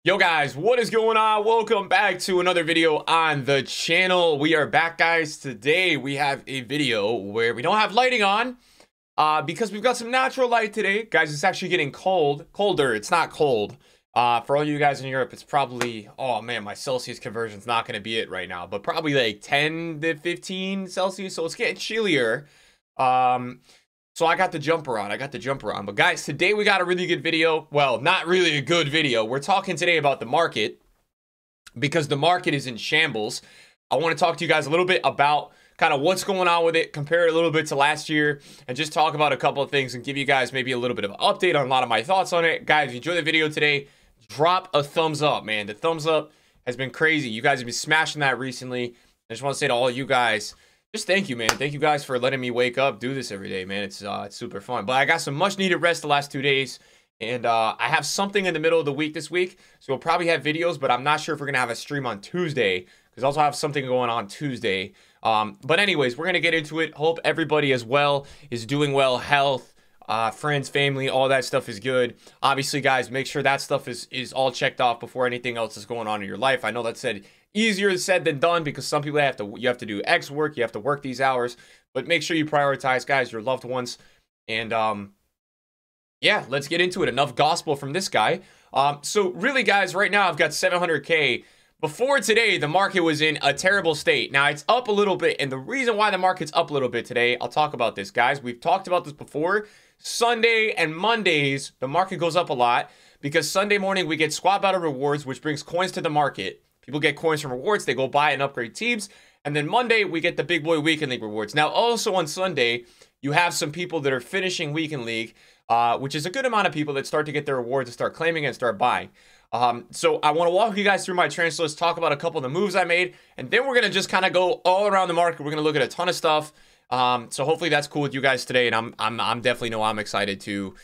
Yo guys, what is going on? Welcome back to another video on the channel. We are back, guys. Today we have a video where we don't have lighting on because we've got some natural light today. Guys, it's actually getting colder. It's not cold. For all you guys in Europe, it's probably, oh man, my Celsius conversion's not going to be it right now, but probably like 10 to 15 Celsius, so it's getting chillier. So I got the jumper on. But guys, today we got a really good video. Well, not really a good video. We're talking today about the market because the market is in shambles. I want to talk to you guys a little bit about kind of what's going on with it, compare it a little bit to last year, and just talk about a couple of things and give you guys maybe a little bit of an update on a lot of my thoughts on it. Guys, if you enjoy the video today, drop a thumbs up, man. The thumbs up has been crazy. You guys have been smashing that recently. I just want to say to all you guys, just thank you, man. Thank you guys for letting me wake up, do this every day, man. It's super fun. But I got some much needed rest the last 2 days, and I have something in the middle of the week this week, so we'll probably have videos, but I'm not sure if we're gonna have a stream on Tuesday because I also have something going on Tuesday. But anyways, we're gonna get into it. Hope everybody as well is doing well, health, friends, family, all that stuff is good. Obviously, guys, make sure that stuff is all checked off before anything else is going on in your life. I know that said easier said than done because some people you have to do X work, you have to work these hours, but make sure you prioritize, guys, your loved ones. And yeah, let's get into it. Enough gospel from this guy. So really, guys, right now I've got 700K. Before today, the market was in a terrible state. Now it's up a little bit, and the reason why the market's up a little bit today, I'll talk about this, guys. We've talked about this before. Sunday and Mondays, the market goes up a lot because Sunday morning we get squad battle rewards, which brings coins to the market. People get coins from rewards, they go buy and upgrade teams. And then Monday, we get the big boy weekend league rewards. Now, also on Sunday, you have some people that are finishing weekend league, which is a good amount of people that start to get their rewards and start claiming and start buying. So I want to walk you guys through my transfer list, talk about a couple of the moves I made, and then we're going to just kind of go all around the market. We're going to look at a ton of stuff. So hopefully that's cool with you guys today, and I'm definitely I'm excited to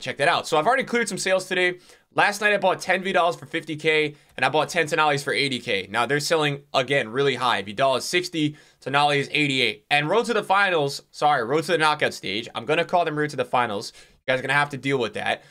check that out. So I've already cleared some sales today. Last night I bought 10 Vidals for 50K, and I bought 10 Tonales for 80K. Now they're selling again really high. Vidal is 60, Tonali is 88, and road to the finals. Sorry, road to the knockout stage. I'm gonna call them road to the finals. You guys are gonna have to deal with that.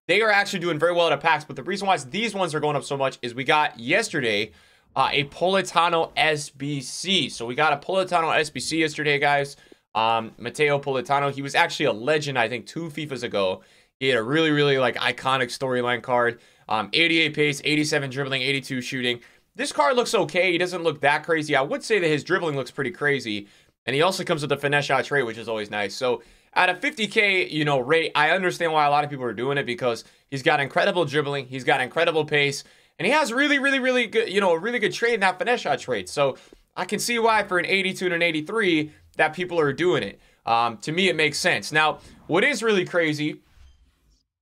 They are actually doing very well at packs, but the reason why these ones are going up so much is we got yesterday a Politano SBC. So we got a Politano SBC yesterday, guys. Matteo Politano. He was actually a legend, I think, 2 FIFAs ago. He had a really like iconic storyline card. 88 pace, 87 dribbling, 82 shooting. This card looks okay. He doesn't look that crazy. I would say that his dribbling looks pretty crazy. And he also comes with a finesse shot trait, which is always nice. So at a 50K, rate, I understand why a lot of people are doing it because he's got incredible dribbling. He's got incredible pace. And he has really good, a really good trade in that finesse shot trait. So I can see why for an 82 and an 83 that people are doing it. To me, it makes sense. Now, what is really crazy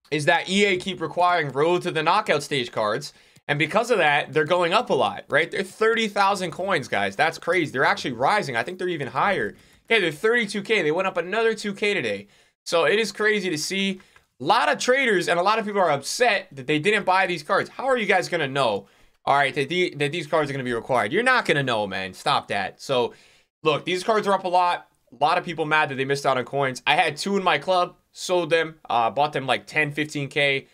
is that EA keep requiring road to the knockout stage cards, and because of that, they're going up a lot, right? They're 30,000 coins, guys. That's crazy. They're actually rising. I think they're even higher. Yeah, they're 32K. They went up another 2K today. So it is crazy to see. A lot of traders and a lot of people are upset that they didn't buy these cards. How are you guys going to know, all right, that these cards are going to be required? You're not going to know, man. Stop that. So, look, these cards are up a lot. A lot of people mad that they missed out on coins. I had 2 in my club, sold them, bought them like 10, 15K,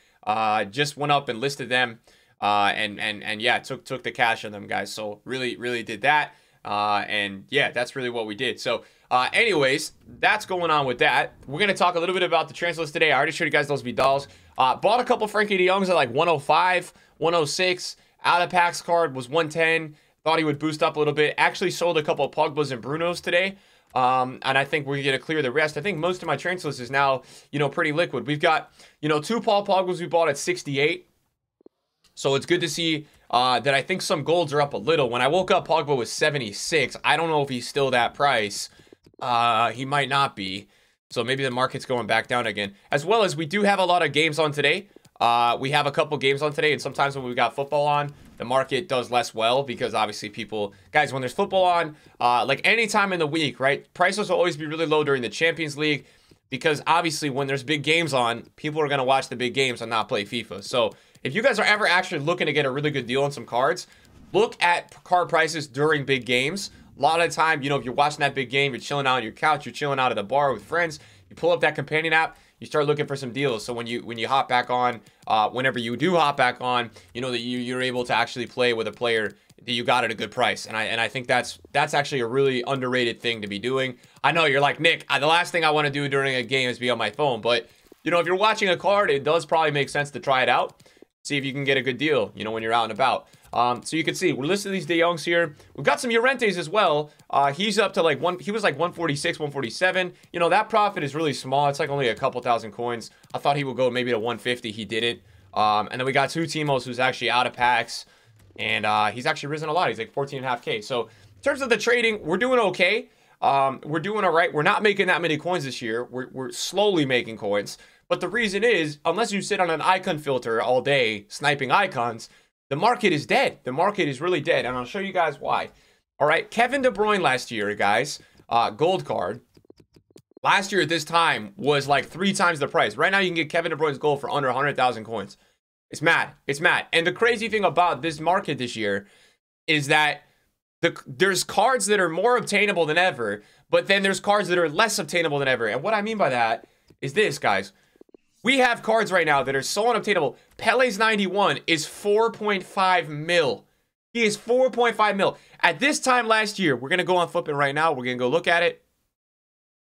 just went up and listed them, and yeah, took the cash on them, guys. So really did that, and yeah, that's really what we did. So anyways, that's going on with that. We're gonna talk a little bit about the transfer list today. I already showed you guys those Vidals. Bought a couple Frankie de Jongs at like 105, 106. Out of packs card was 110. Thought he would boost up a little bit. Actually sold a couple of Pogbas and Brunos today. And I think we're going to clear the rest. I think most of my transfer list is now, pretty liquid. We've got, 2 Paul Pogbas we bought at 68. So it's good to see that I think some golds are up a little. When I woke up, Pogba was 76. I don't know if he's still that price. He might not be. So maybe the market's going back down again. As well as we do have a lot of games on today. We have a couple games on today, and sometimes when we got football on, the market does less well because obviously people, guys, when there's football on, like any time in the week, right? Prices will always be really low during the Champions League because obviously when there's big games on, people are going to watch the big games and not play FIFA. So if you guys are ever actually looking to get a really good deal on some cards, look at card prices during big games. A lot of the time, if you're watching that big game, you're chilling out on your couch, you're chilling out at a bar with friends, you pull up that companion app, you start looking for some deals. So when you hop back on, whenever you do hop back on, you know that you're able to actually play with a player that you got at a good price. And I think that's actually a really underrated thing to be doing. I know you're like, Nick, the last thing I want to do during a game is be on my phone, but you know, if you're watching a card, it does probably make sense to try it out. See if you can get a good deal, you know, when you're out and about. So you can see, we're listing these De Jongs here. We've got some Llorentes as well. He's up to like he was like 146, 147. You know, that profit is really small. It's like only a couple thousand coins. I thought he would go maybe to 150. He didn't. And then we got two Timos who's actually out of packs. And he's actually risen a lot. He's like 14.5K. So in terms of the trading, we're doing okay. We're doing all right. We're not making that many coins this year. We're slowly making coins. But the reason is, unless you sit on an icon filter all day sniping icons, the market is dead. The market is really dead. And I'll show you guys why. All right. Kevin De Bruyne last year, guys, gold card. Last year at this time was like 3 times the price. Right now you can get Kevin De Bruyne's gold for under 100,000 coins. It's mad. It's mad. And the crazy thing about this market this year is that there's cards that are more obtainable than ever, but then there's cards that are less obtainable than ever. And what I mean by that is this, guys. We have cards right now that are so unobtainable. Pele's 91 is 4.5 mil. He is 4.5 mil. At this time last year, we're going to go on flipping right now. We're going to go look at it.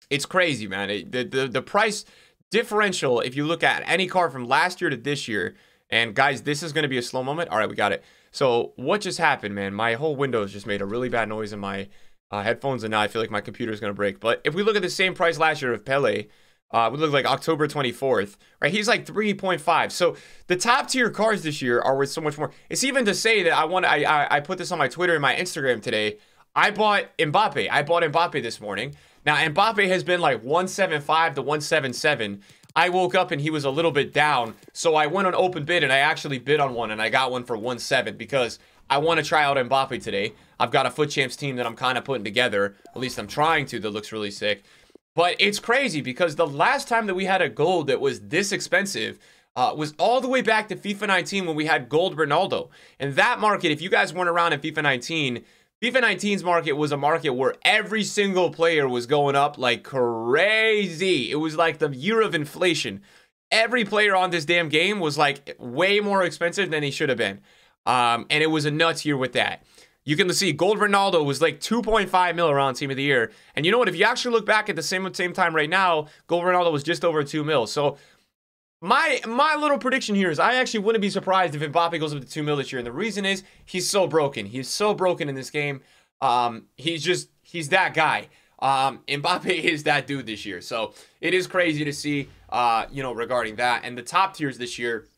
It's crazy, man. The price differential, if you look at any card from last year to this year, and guys, this is going to be a slow moment. All right, we got it. So what just happened, man? My whole Windows just made a really bad noise in my headphones, and now I feel like my computer is going to break. But if we look at the same price last year of Pele, we look like October 24th, right? He's like 3.5. So the top tier cards this year are worth so much more. It's even to say that I put this on my Twitter and my Instagram today. I bought Mbappe. I bought Mbappe this morning. Now, Mbappe has been like 175 to 177. I woke up and he was a little bit down. So I went on open bid and I actually bid on one and I got one for 1.7 because I want to try out Mbappe today. I've got a Foot Champs team that I'm kind of putting together. At least I'm trying to. That looks really sick. But it's crazy because the last time that we had a gold that was this expensive was all the way back to FIFA 19 when we had gold Ronaldo. And that market, if you guys weren't around in FIFA 19, FIFA 19's market was a market where every single player was going up like crazy. It was like the year of inflation. Every player on this damn game was like way more expensive than he should have been. And it was a nuts year with that. You can see Gold Ronaldo was like 2.5 mil around Team of the Year. And you know what? If you actually look back at the same time right now, Gold Ronaldo was just over 2 mil. So my little prediction here is I actually wouldn't be surprised if Mbappe goes up to 2 mil this year. And the reason is he's so broken. He's so broken in this game. He's that guy. Mbappe is that dude this year. So it is crazy to see, you know, regarding that. And the top tiers this year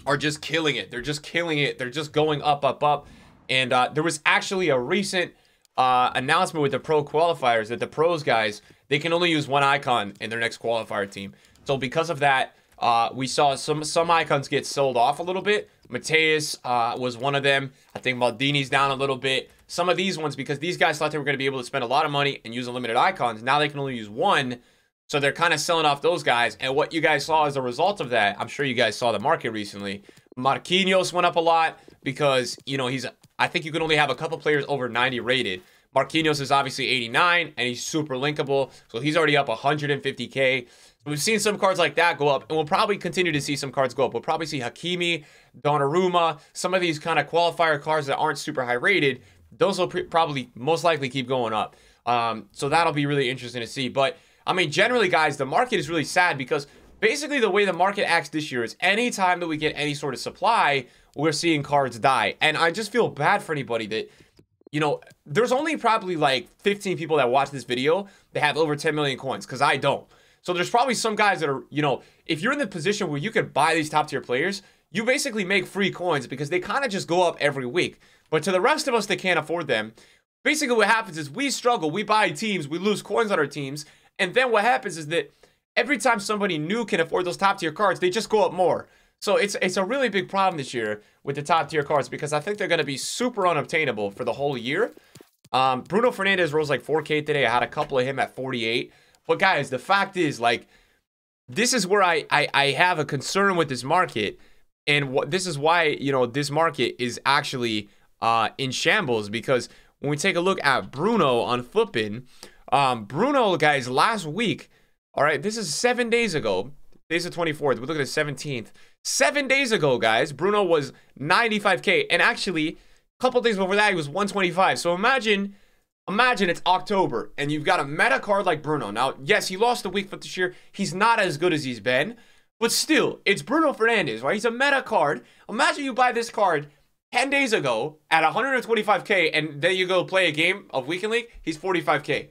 are just killing it. They're just killing it. They're just going up, up, up. And there was actually a recent announcement with the pro qualifiers that the pros guys, they can only use one icon in their next qualifier team. So because of that, we saw some icons get sold off a little bit. Mateus was one of them. I think Maldini's down a little bit. Some of these ones, because these guys thought they were going to be able to spend a lot of money and use unlimited icons. Now they can only use one. So they're kind of selling off those guys. And what you guys saw as a result of that, I'm sure you guys saw the market recently. Marquinhos went up a lot because, you know, I think you can only have a couple players over 90 rated. Marquinhos is obviously 89, and he's super linkable. So he's already up 150K. So we've seen some cards like that go up, and we'll probably continue to see some cards go up. We'll probably see Hakimi, Donnarumma, some of these kind of qualifier cards that aren't super high rated. Those will probably most likely keep going up. So that'll be really interesting to see. But, I mean, generally, guys, the market is really sad because basically the way the market acts this year is anytime that we get any sort of supply, we're seeing cards die. And I just feel bad for anybody that, you know, there's only probably like 15 people that watch this video that have over 10 million coins, because I don't. So there's probably some guys that are, you know, if you're in the position where you could buy these top tier players, you basically make free coins because they kind of just go up every week. But to the rest of us that can't afford them, basically what happens is we struggle, we buy teams, we lose coins on our teams. And then what happens is that every time somebody new can afford those top tier cards, they just go up more. So it's a really big problem this year with the top tier cards because I think they're going to be super unobtainable for the whole year. Bruno Fernandes rose like 4K today. I had a couple of him at 48. But guys, the fact is, like, this is where I have a concern with this market. And this is why, you know, this market is actually in shambles, because when we take a look at Bruno on Flippin, Bruno, guys, last week, all right, this is 7 days ago. Today's the 24th. We look at the 17th. 7 days ago, guys, Bruno was 95K. And actually, a couple days before that, he was 125. So imagine it's October and you've got a meta card like Bruno. Now, yes, he lost a week, but this year he's not as good as he's been. But still, it's Bruno Fernandes, right? He's a meta card. Imagine you buy this card 10 days ago at 125K and then you go play a game of Weekend League, he's 45K.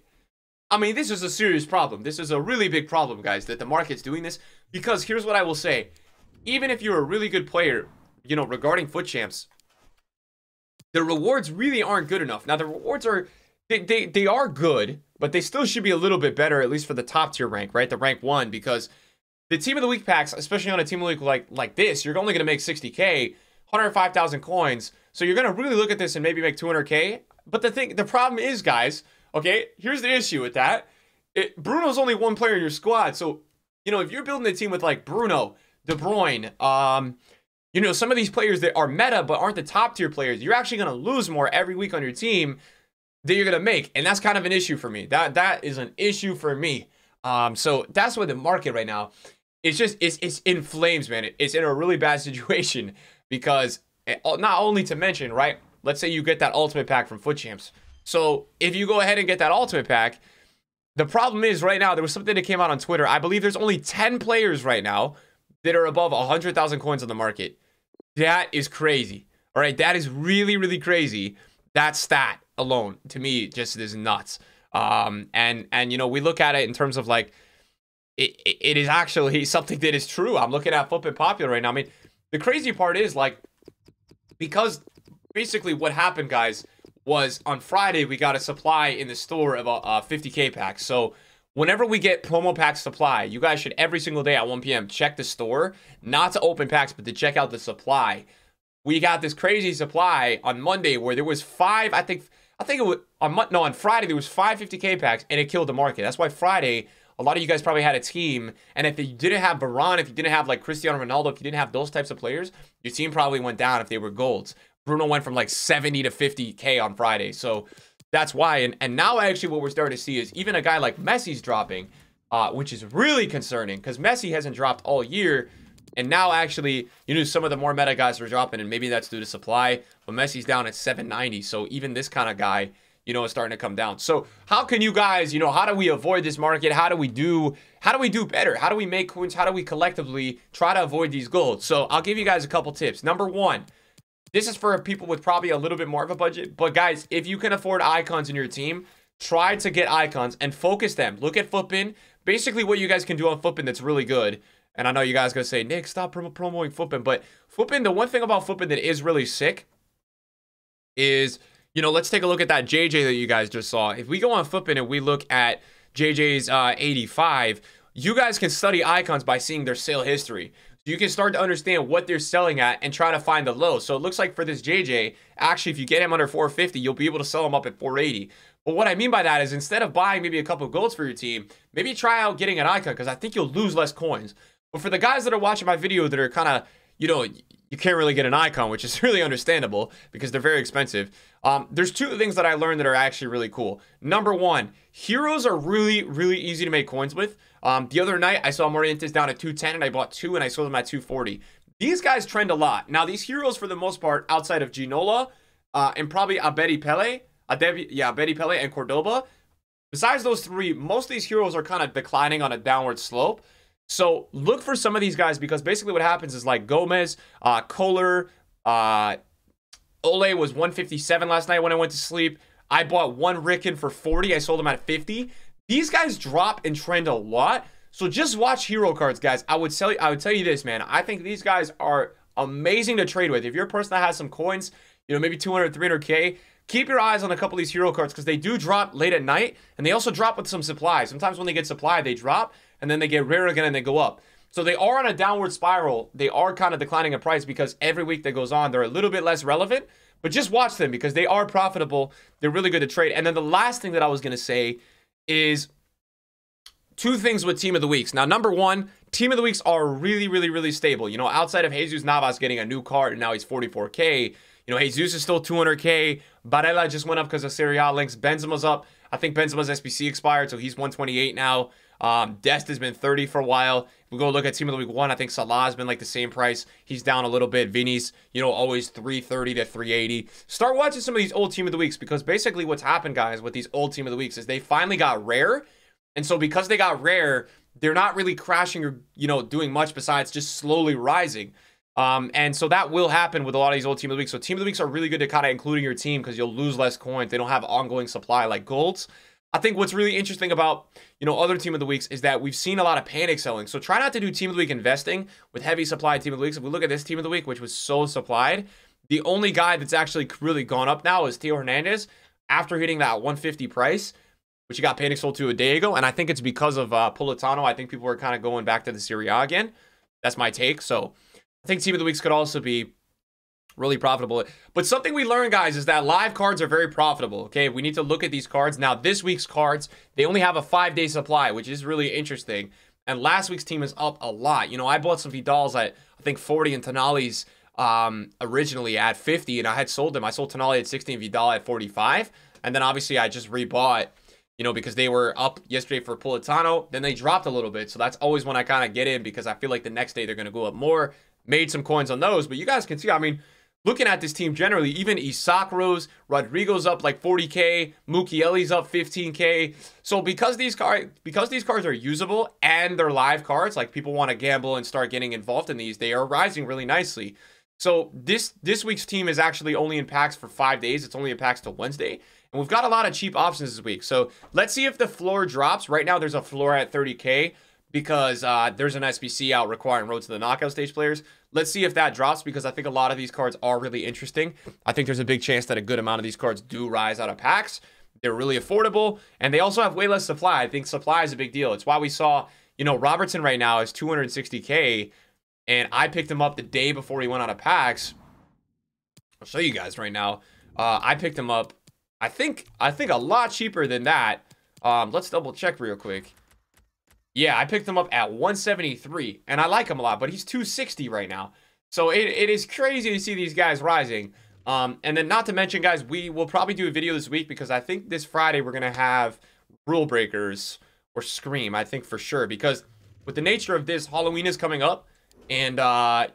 I mean, this is a serious problem. This is a really big problem, guys, that the market's doing this. Because here's what I will say. Even if you're a really good player, you know, regarding FUT Champs, the rewards really aren't good enough. Now, the rewards are, they are good, but they still should be a little bit better, at least for the top tier rank, right? The rank 1, because the Team of the Week packs, especially on a Team of the Week like this, you're only going to make 60K, 105,000 coins. So you're going to really look at this and maybe make 200K. But the problem is, guys, okay, here's the issue with that. Bruno's only one player in your squad. So, you know, if you're building a team with like Bruno, De Bruyne, you know, some of these players that are meta but aren't the top tier players, you're actually going to lose more every week on your team that you're going to make. And that's kind of an issue for me. That is an issue for me. So that's what the market right now, it's in flames, man. It's in a really bad situation because not only to mention, right, let's say you get that ultimate pack from FUT Champs. So if you go ahead and get that ultimate pack, the problem is right now, there was something that came out on Twitter. I believe there's only 10 players right now that are above 100,000 coins on the market. That is crazy. All right, that is really, really crazy. That stat alone, to me, just is nuts. And you know, we look at it in terms of like, it is actually something that is true. I'm looking at FUT Popular right now. I mean, the crazy part is like, because basically what happened, guys, was on Friday, we got a supply in the store of a 50K pack. So whenever we get promo pack supply, you guys should every single day at 1 p.m. check the store, not to open packs, but to check out the supply. We got this crazy supply on Monday where there was 5, I think it was, on Friday, there was 5 50K packs and it killed the market. That's why Friday, a lot of you guys probably had a team, and if you didn't have Varane, if you didn't have like Cristiano Ronaldo, if you didn't have those types of players, your team probably went down if they were golds. Bruno went from like 70 to 50K on Friday. So that's why. And now actually what we're starting to see is even a guy like Messi's dropping, which is really concerning because Messi hasn't dropped all year. And now actually, you know, some of the more meta guys are dropping, and maybe that's due to supply. But Messi's down at 790. So even this kind of guy, you know, is starting to come down. So how can you guys, you know, how do we avoid this market? How do we do better? How do we make coins? How do we collectively try to avoid these golds? So I'll give you guys a couple tips. Number 1, this is for people with probably a little bit more of a budget. But guys, if you can afford icons in your team, try to get icons and focus them. Look at FUTBIN. Basically what you guys can do on FUTBIN that's really good. And I know you guys are going to say, Nick, stop promoting FUTBIN. But FUTBIN, the one thing about FUTBIN that is really sick is, you know, let's take a look at that JJ that you guys just saw. If we go on FUTBIN and we look at JJ's 85, you guys can study icons by seeing their sale history. You can start to understand what they're selling at and try to find the low. So it looks like for this JJ, actually, if you get him under 450, you'll be able to sell him up at 480. But what I mean by that is instead of buying maybe a couple of golds for your team, maybe try out getting an icon because I think you'll lose less coins. But for the guys that are watching my video that are kind of, you know, you can't really get an icon, which is really understandable because they're very expensive. There's 2 things that I learned that are actually really cool. Number 1, heroes are really, really easy to make coins with. The other night, I saw Morientes down at 210, and I bought 2, and I sold them at 240. These guys trend a lot. Now, these heroes, for the most part, outside of Ginola, and probably Abedi Pele and Cordoba, besides those 3, most of these heroes are kind of declining on a downward slope. So look for some of these guys because basically what happens is like Gomez, Kohler, Ole was 157 last night when I went to sleep. I bought 1 Ricken for 40. I sold him at 50. These guys drop and trend a lot. So just watch hero cards, guys. I would tell you this, man. I think these guys are amazing to trade with. If you're a person that has some coins, you know, maybe 200, 300K, keep your eyes on a couple of these hero cards because they do drop late at night and they also drop with some supply. Sometimes when they get supply, they drop and then they get rare again and they go up. So they are on a downward spiral. They are kind of declining in price because every week that goes on, they're a little bit less relevant. But just watch them because they are profitable. They're really good to trade. And then the last thing that I was going to say is 2 things with Team of the Weeks. Now, number 1, Team of the Weeks are really, really, really stable. You know, outside of Jesus Navas getting a new card and now he's 44K. You know, Jesus is still 200K. Barella just went up because of Serie A links. Benzema's up. I think Benzema's SBC expired, so he's 128 now. Dest has been 30 for a while. We go look at team of the week 1. I think Salah's been like the same price. He's down a little bit. Vinny's, you know, always 330 to 380. Start watching some of these old team of the weeks, because basically what's happened, guys, with these old team of the weeks is they finally got rare. And so because they got rare, they're not really crashing or, you know, doing much besides just slowly rising. And so that will happen with a lot of these old team of the week. So team of the weeks are really good to kind of include in your team, because you'll lose less coins. They don't have ongoing supply like golds. I think what's really interesting about, you know, other team of the weeks is that we've seen a lot of panic selling. So try not to do team of the week investing with heavy supply team of the weeks. If we look at this team of the week, which was so supplied, the only guy that's actually really gone up now is Theo Hernandez after hitting that 150 price, which he got panic sold to a day ago. And I think it's because of Politano. I think people are kind of going back to the Serie A again. That's my take. So I think team of the weeks could also be really profitable. But something we learned, guys, is that live cards are very profitable. Okay, we need to look at these cards. Now, this week's cards, they only have a 5-day supply, which is really interesting. And last week's team is up a lot. You know, I bought some Vidals at, I think, 40 and Tonali's originally at 50, and I had sold them. I sold Tonali at 60 and Vidal at 45. And then obviously I just rebought, you know, because they were up yesterday for Politano. Then they dropped a little bit. So that's always when I kind of get in, because I feel like the next day they're going to go up more. Made some coins on those. But you guys can see, I mean, looking at this team generally, even Isak rose, Rodrigo's up like 40K, Mukiele's up 15K. So because these cards are usable and they're live cards, like people want to gamble and start getting involved in these, they are rising really nicely. So this week's team is actually only in packs for 5 days. It's only in packs till Wednesday. And we've got a lot of cheap options this week. So let's see if the floor drops. Right now there's a floor at 30K because there's an SBC out requiring road to the knockout stage players. Let's see if that drops, because I think a lot of these cards are really interesting. I think there's a big chance that a good amount of these cards do rise out of packs. They're really affordable, and they also have way less supply. I think supply is a big deal. It's why we saw, you know, Robertson right now is 260K, and I picked him up the day before he went out of packs. I'll show you guys right now. I picked him up, I think a lot cheaper than that. Let's double check real quick. Yeah, I picked him up at 173, and I like him a lot, but he's 260 right now. So it is crazy to see these guys rising. And then not to mention, guys, we will probably do a video this week, because I think this Friday we're going to have Rule Breakers or Scream, I think for sure. Because with the nature of this, Halloween is coming up, and,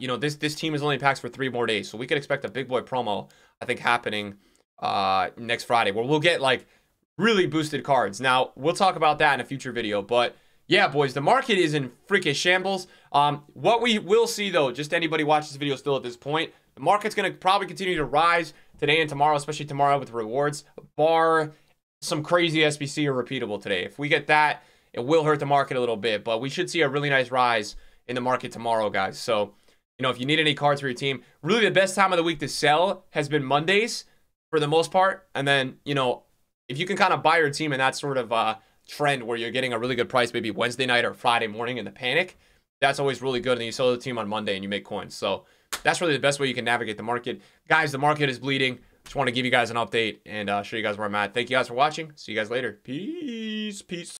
you know, this team is only in packs for 3 more days. So we could expect a big boy promo, I think, happening next Friday, where we'll get, like, really boosted cards. Now, we'll talk about that in a future video, but yeah, boys, the market is in freaking shambles. What we will see, though, just anybody watch this video still at this point, the market's going to probably continue to rise today and tomorrow, especially tomorrow with rewards, bar some crazy SBC or repeatable today. If we get that, it will hurt the market a little bit, but we should see a really nice rise in the market tomorrow, guys. So, you know, if you need any cards for your team, really the best time of the week to sell has been Mondays for the most part. And then, you know, if you can kind of buy your team in that sort of trend where you're getting a really good price, maybe Wednesday night or Friday morning in the panic, that's always really good. And then you sell the team on Monday and you make coins. So that's really the best way you can navigate the market. Guys, the market is bleeding. Just want to give you guys an update and show you guys where I'm at. Thank you guys for watching. See you guys later. Peace.